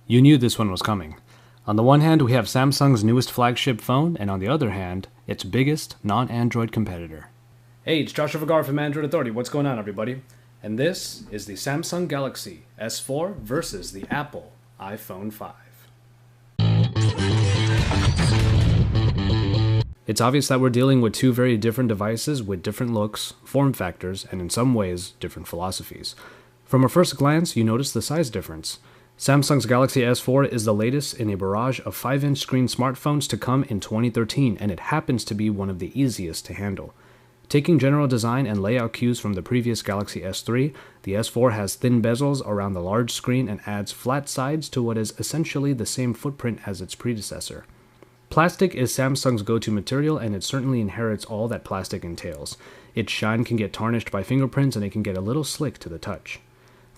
You knew this one was coming. On the one hand, we have Samsung's newest flagship phone, and on the other hand, its biggest non-Android competitor. Hey, it's Joshua Vergara from Android Authority. What's going on, everybody? And this is the Samsung Galaxy S4 versus the Apple iPhone 5. It's obvious that we're dealing with two very different devices with different looks, form factors, and in some ways, different philosophies. From a first glance, you notice the size difference. Samsung's Galaxy S4 is the latest in a barrage of 5-inch screen smartphones to come in 2013, and it happens to be one of the easiest to handle. Taking general design and layout cues from the previous Galaxy S3, the S4 has thin bezels around the large screen and adds flat sides to what is essentially the same footprint as its predecessor. Plastic is Samsung's go-to material, and it certainly inherits all that plastic entails. Its shine can get tarnished by fingerprints, and it can get a little slick to the touch.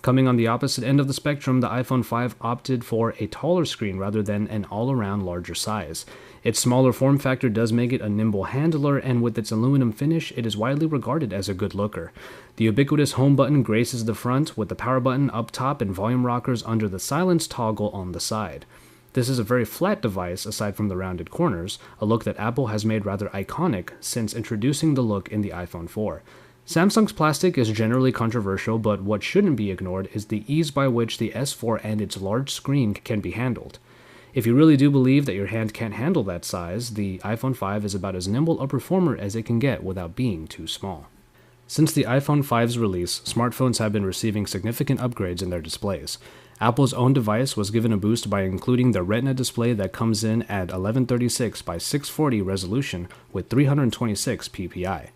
Coming on the opposite end of the spectrum, the iPhone 5 opted for a taller screen rather than an all-around larger size. Its smaller form factor does make it a nimble handler, and with its aluminum finish, it is widely regarded as a good looker. The ubiquitous home button graces the front, with the power button up top and volume rockers under the silence toggle on the side. This is a very flat device aside from the rounded corners, a look that Apple has made rather iconic since introducing the look in the iPhone 4. Samsung's plastic is generally controversial, but what shouldn't be ignored is the ease by which the S4 and its large screen can be handled. If you really do believe that your hand can't handle that size, the iPhone 5 is about as nimble a performer as it can get without being too small. Since the iPhone 5's release, smartphones have been receiving significant upgrades in their displays. Apple's own device was given a boost by including the Retina display that comes in at 1136 by 640 resolution with 326 ppi.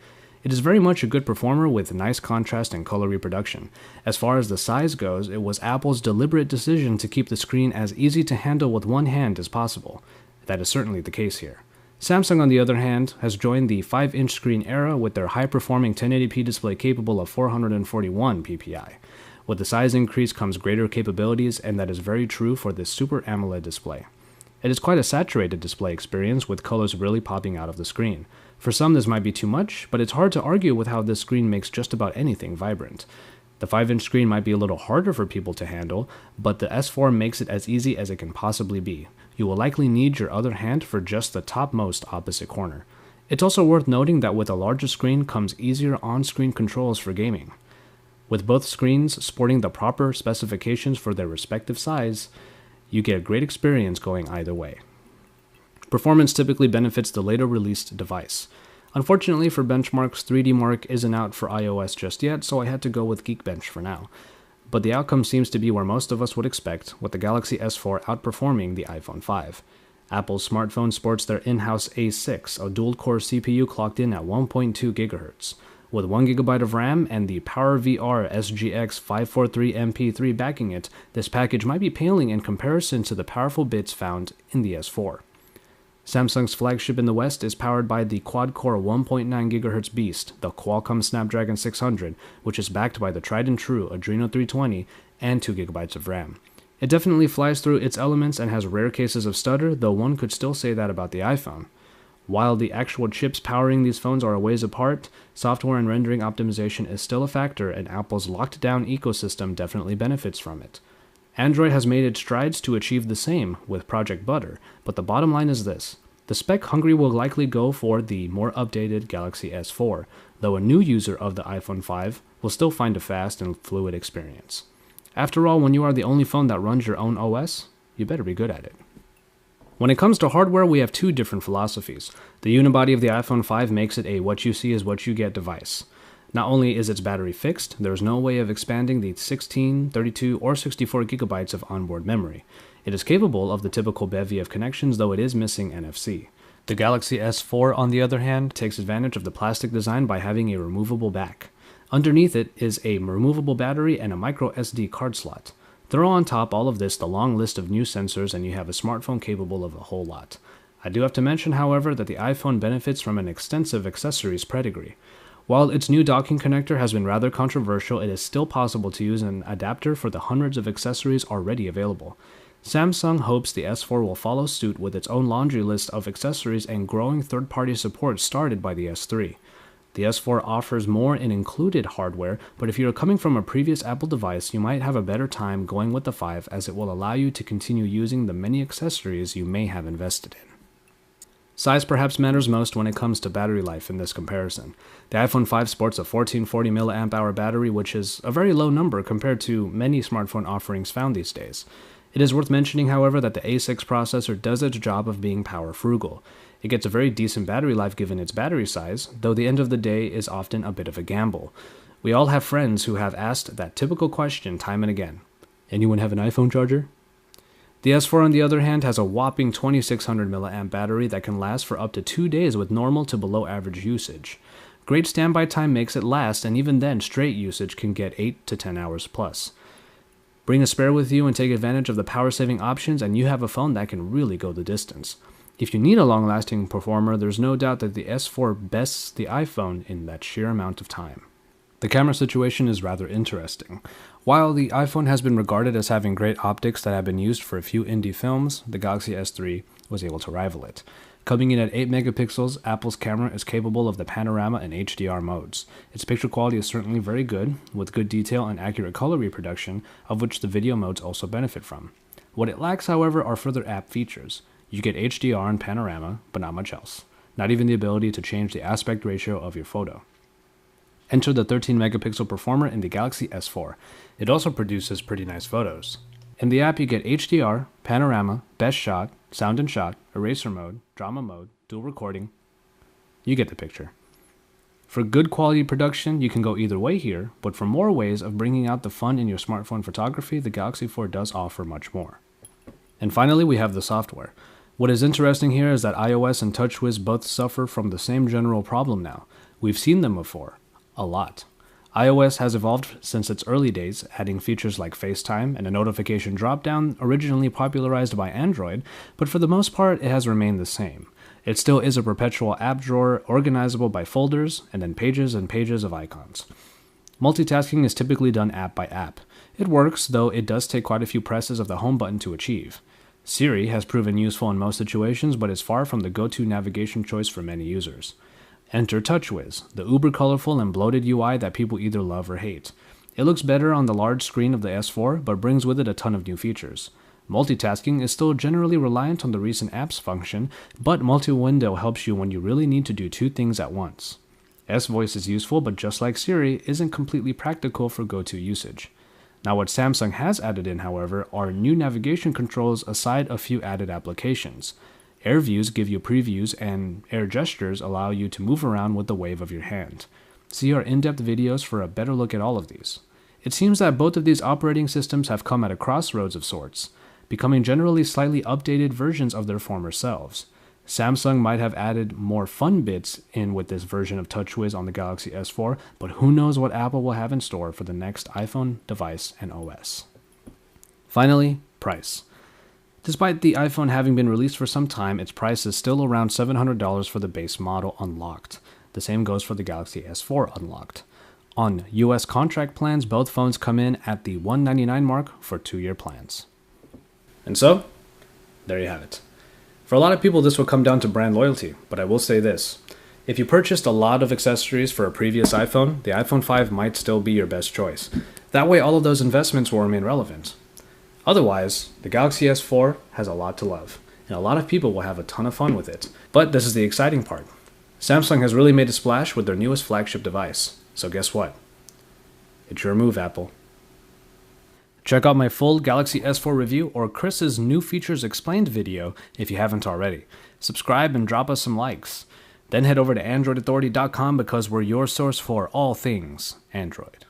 It is very much a good performer with nice contrast and color reproduction. As far as the size goes, it was Apple's deliberate decision to keep the screen as easy to handle with one hand as possible. That is certainly the case here. Samsung, on the other hand, has joined the 5-inch screen era with their high-performing 1080p display capable of 441 ppi. With the size increase comes greater capabilities, and that is very true for this Super AMOLED display. It is quite a saturated display experience, with colors really popping out of the screen. For some this might be too much, but it's hard to argue with how this screen makes just about anything vibrant. The 5-inch screen might be a little harder for people to handle, but the S4 makes it as easy as it can possibly be. You will likely need your other hand for just the topmost opposite corner. It's also worth noting that with a larger screen comes easier on-screen controls for gaming. With both screens sporting the proper specifications for their respective size, you get a great experience going either way. Performance typically benefits the later released device. Unfortunately for benchmarks, 3D Mark isn't out for iOS just yet, so I had to go with Geekbench for now. But the outcome seems to be where most of us would expect, with the Galaxy S4 outperforming the iPhone 5. Apple's smartphone sports their in-house A6, a dual-core CPU clocked in at 1.2 GHz. With 1GB of RAM and the PowerVR SGX 543MP3 backing it, this package might be paling in comparison to the powerful bits found in the S4. Samsung's flagship in the West is powered by the quad-core 1.9 GHz beast, the Qualcomm Snapdragon 600, which is backed by the tried-and-true Adreno 320 and 2GB of RAM. It definitely flies through its elements and has rare cases of stutter, though one could still say that about the iPhone. While the actual chips powering these phones are a ways apart, software and rendering optimization is still a factor, and Apple's locked-down ecosystem definitely benefits from it. Android has made its strides to achieve the same with Project Butter, but the bottom line is this. The spec hungry will likely go for the more updated Galaxy S4, though a new user of the iPhone 5 will still find a fast and fluid experience. After all, when you are the only phone that runs your own OS, you better be good at it. When it comes to hardware, we have two different philosophies. The unibody of the iPhone 5 makes it a what you see is what you get device. Not only is its battery fixed, there is no way of expanding the 16, 32, or 64 GB of onboard memory. It is capable of the typical bevy of connections, though it is missing NFC. The Galaxy S4, on the other hand, takes advantage of the plastic design by having a removable back. Underneath it is a removable battery and a micro SD card slot. Throw on top all of this the long list of new sensors, and you have a smartphone capable of a whole lot. I do have to mention, however, that the iPhone benefits from an extensive accessories pedigree. While its new docking connector has been rather controversial, it is still possible to use an adapter for the hundreds of accessories already available. Samsung hopes the S4 will follow suit with its own laundry list of accessories and growing third-party support started by the S3. The S4 offers more in included hardware, but if you're coming from a previous Apple device, you might have a better time going with the 5 as it will allow you to continue using the many accessories you may have invested in. Size perhaps matters most when it comes to battery life in this comparison. The iPhone 5 sports a 1440 mAh battery, which is a very low number compared to many smartphone offerings found these days. It is worth mentioning, however, that the A6 processor does its job of being power frugal. It gets a very decent battery life given its battery size, though the end of the day is often a bit of a gamble. We all have friends who have asked that typical question time and again. Anyone have an iPhone charger? The S4 on the other hand has a whopping 2600 mAh battery that can last for up to 2 days with normal to below average usage. Great standby time makes it last, and even then straight usage can get 8 to 10 hours plus. Bring a spare with you and take advantage of the power saving options and you have a phone that can really go the distance. If you need a long-lasting performer, there's no doubt that the S4 bests the iPhone in that sheer amount of time. The camera situation is rather interesting. While the iPhone has been regarded as having great optics that have been used for a few indie films, the Galaxy S3 was able to rival it. Coming in at 8 megapixels, Apple's camera is capable of the panorama and HDR modes. Its picture quality is certainly very good, with good detail and accurate color reproduction, of which the video modes also benefit from. What it lacks, however, are further app features. You get HDR and panorama, but not much else. Not even the ability to change the aspect ratio of your photo. Enter the 13 megapixel performer in the Galaxy S4. It also produces pretty nice photos. In the app you get HDR, panorama, best shot, sound and shot, eraser mode, drama mode, dual recording. You get the picture. For good quality production, you can go either way here, but for more ways of bringing out the fun in your smartphone photography, the Galaxy 4 does offer much more. And finally, we have the software. What is interesting here is that iOS and TouchWiz both suffer from the same general problem now. We've seen them before. A lot. iOS has evolved since its early days, adding features like FaceTime and a notification dropdown originally popularized by Android, but for the most part it has remained the same. It still is a perpetual app drawer organizable by folders and then pages and pages of icons. Multitasking is typically done app by app. It works, though it does take quite a few presses of the home button to achieve. Siri has proven useful in most situations, but is far from the go-to navigation choice for many users. Enter TouchWiz, the uber colorful and bloated UI that people either love or hate. It looks better on the large screen of the S4, but brings with it a ton of new features. Multitasking is still generally reliant on the recent apps function, but multi-window helps you when you really need to do 2 things at once. S-Voice is useful, but just like Siri, isn't completely practical for go-to usage. Now what Samsung has added in, however, are new navigation controls aside a few added applications. Air views give you previews, and air gestures allow you to move around with the wave of your hand. See our in-depth videos for a better look at all of these. It seems that both of these operating systems have come at a crossroads of sorts, becoming generally slightly updated versions of their former selves. Samsung might have added more fun bits in with this version of TouchWiz on the Galaxy S4, but who knows what Apple will have in store for the next iPhone device and OS. Finally, price. Despite the iPhone having been released for some time, its price is still around $700 for the base model unlocked. The same goes for the Galaxy S4 unlocked. On US contract plans, both phones come in at the $199 mark for 2-year plans. And so, there you have it. For a lot of people, this will come down to brand loyalty, but I will say this. If you purchased a lot of accessories for a previous iPhone, the iPhone 5 might still be your best choice. That way, all of those investments will remain relevant. Otherwise, the Galaxy S4 has a lot to love, and a lot of people will have a ton of fun with it. But this is the exciting part. Samsung has really made a splash with their newest flagship device. So guess what? It's your move, Apple. Check out my full Galaxy S4 review or Chris's new features explained video if you haven't already. Subscribe and drop us some likes. Then head over to AndroidAuthority.com because we're your source for all things Android.